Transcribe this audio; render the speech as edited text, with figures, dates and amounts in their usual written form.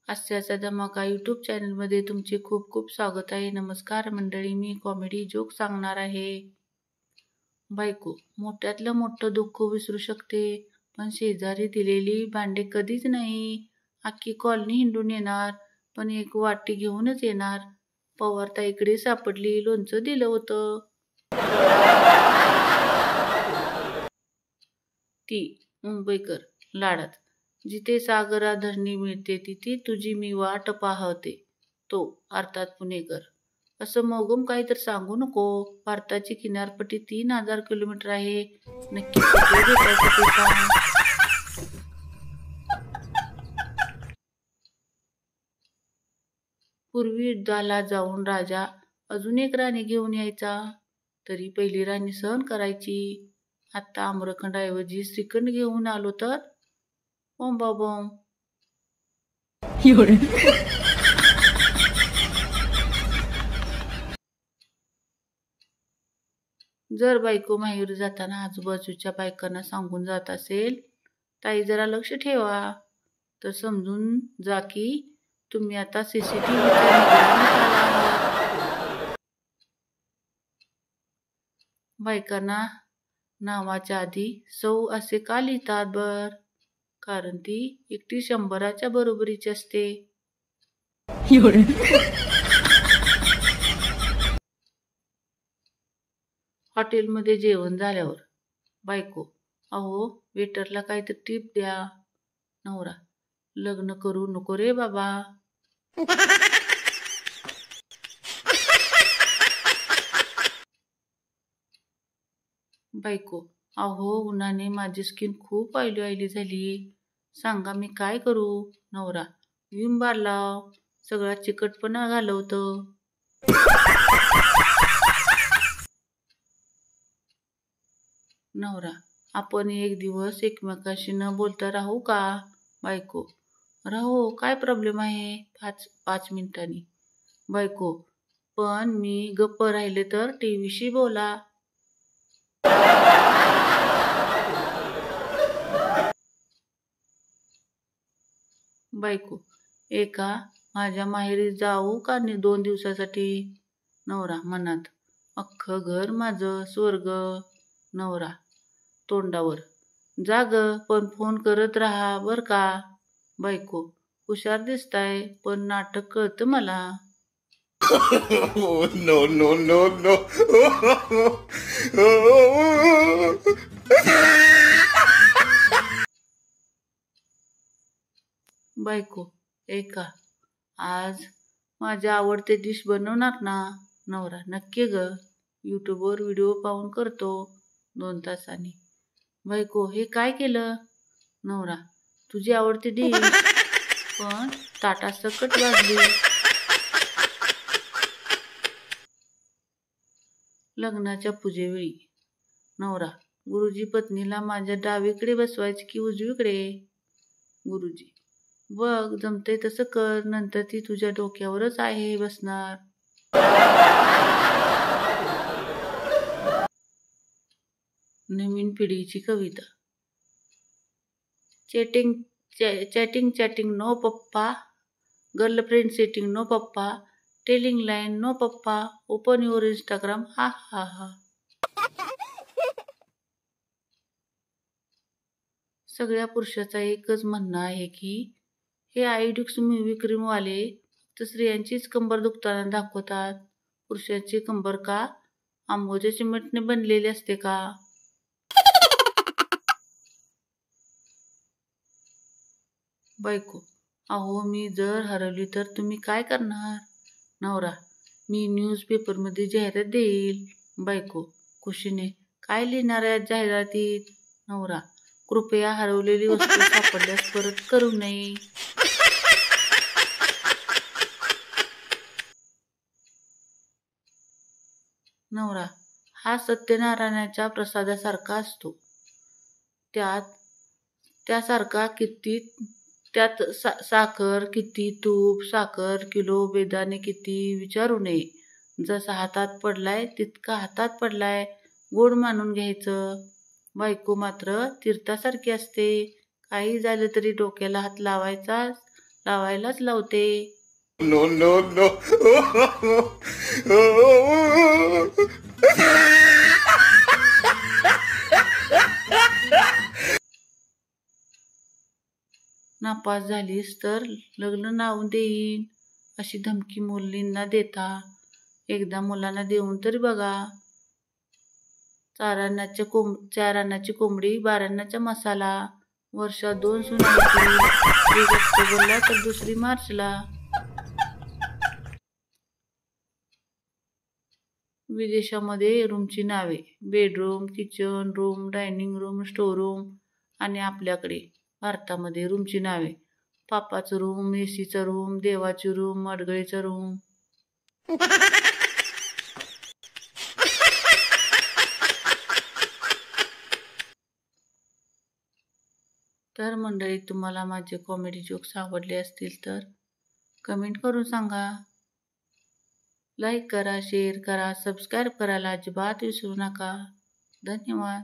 हास्याचा धमाका यूट्यूब चॅनलमध्ये तुमचे खूप खूप स्वागत आहे. नमस्कार मंडळी, मी कॉमेडी जोक सांगणार आहे. बायको, मोठ्यातलं मोठं दुःख विसरू शकते, पण शेजारी दिलेली भांडे कधीच नाही. अख्खी कॉलनी हिंडून येणार, पण एक वाटी घेऊनच येणार. पवारताईकडे सापडली, लोणचं दिलं होतं. ती मुंबईकर लाडात. जिथे सागराधरणी मिळते तिथे तुझी मी वाट पाहते. तो अर्थात पुणेकर. असं मोगम काही तर सांगू नको. भारताची किनारपट्टी 3000 किलोमीटर आहे. नक्की कुठे भेटायचं ते सांग. पूर्वी युद्धाला जाऊन राजा अजून एक राणी घेऊन यायचा, तरी पहिली राणी सहन करायची. आता आम्रखंडाऐवजी श्रीखंड घेऊन आलो तर बोंबाबोंब. जर बायको माहेरी जाताना आजूबाजूच्या बायकांना सांगून जात असेल, ताई जरा लक्ष ठेवा, तर समजून जा की तुम्ही आता सीसीटीव्हीच्या निगराणीत आला आहात. बायकांना नावाच्या आधी सौ असे का लिहितात बर? कारण ती एकटी 100च्या बरोबरीची असते. हॉटेलमध्ये जेवण झाल्यावर बायको, अहो वेटरला काहीतरी टिप द्या. नवरा, लग्न करू नको रे बाबा. बायको, अहो उन्हाने माझी स्किन खूप ऑइली झाली, सांगा मी काय करू. नवरा, विम बार लाव, सगळा चिकटपणा घालवतो. नवरा, आपण एक दिवस एकमेकाशी न बोलता राहू का. बायको, राहू, काय प्रॉब्लेम आहे. 5 मिनिटांनी. बायको, पण मी गप्प राहिले तर टीव्हीशी बोला. बायको, एका माझ्या माहेरी जाऊ का 2 दिवसासाठी. नवरा मनात, अख्खं घर माझं स्वर्ग. नवरा तोंडावर, जा ग, पण फोन करत राहा बर का. बायको, हुशार दिसताय, पण नाटक कळतं मला. No, no, no, no. बायको, एका आज माझे आवडते डिश बनवणार ना. नवरा, नक्की ग, यूट्यूबवर व्हिडिओ पाहून करतो. 2 तासांनी. बायको, हे काय केलं. नवरा, तुझी आवडती डिश, पण ताटासकट वाजली. लग्नाच्या पूजेवेळी नवरा, गुरुजी पत्नीला माझ्या डावीकडे बसवायचे की उजवीकडे. गुरुजी, बघ जमतंय तसं कर, नंतर ती तुझ्या डोक्यावरच आहे बसणार. नवीन पिढीची कविता. चॅटिंग नो पप्पा, गर्लफ्रेंड सेटिंग नो पप्पा, टेलिंग लाईन नो पप्पा, ओपन युअर इंस्टाग्राम, हा हा हा. सगळ्या पुरुषाचा एकच म्हणणं आहे की हे आयडिक्स मूव्ही क्रीमवाले फक्त स्त्रियांचीच कंबर दुखताना दाखवतात. पुरुषांची कंबर का आंबोच्या सिमेंटने बनलेली असते का. बायको, अहो मी जर हरवली तर तुम्ही काय करणार. नवरा, मी न्यूजपेपरमध्ये जाहिरात देईल. बायको खुशीने, काय लिहिणार आहे जाहिरातीत. नवरा, कृपया हरवलेली वस्तू सापडल्यास परत करू नये. नवरा, हा सत्यनारायणाच्या प्रसादासारखा असतो. त्यासारखा किती, त्यात साखर किती, तूप साखर किलो, बेदाणे किती विचारू नये. जसा हातात पडलाय तितका हातात पडलाय, गोड मानून घ्यायचं. बायको मात्र तीर्थासारखी असते. काही झालं तरी डोक्याला हात लावायलाच लावते. No, no, no. नापास झालीस तर लग्न लावून देईन अशी धमकी मुलींना देता. एकदा मुलांना देऊन तरी बघा. 4 आण्याची कोंबडी 12 आण्याचा मसाला. वर्षात 2 सुना येतील. एक ऑक्टोबरला तर दुसरी मार्चला. विदेशामध्ये रूमची नावे: bedroom, kitchen room, dining room, store room. आणि आपल्याकडे भारतामध्ये रूमची नावे: पापाचं रूम, एसीचा रूम, देवाची रूम, मडगळीचा रूम. तर मंडळी, तुम्हाला माझे कॉमेडी जोक्स आवडले असतील तर कमेंट करून सांगा. लाईक करा, शेअर करा, सबस्क्राईब करायला अजिबात विसरू नका. धन्यवाद.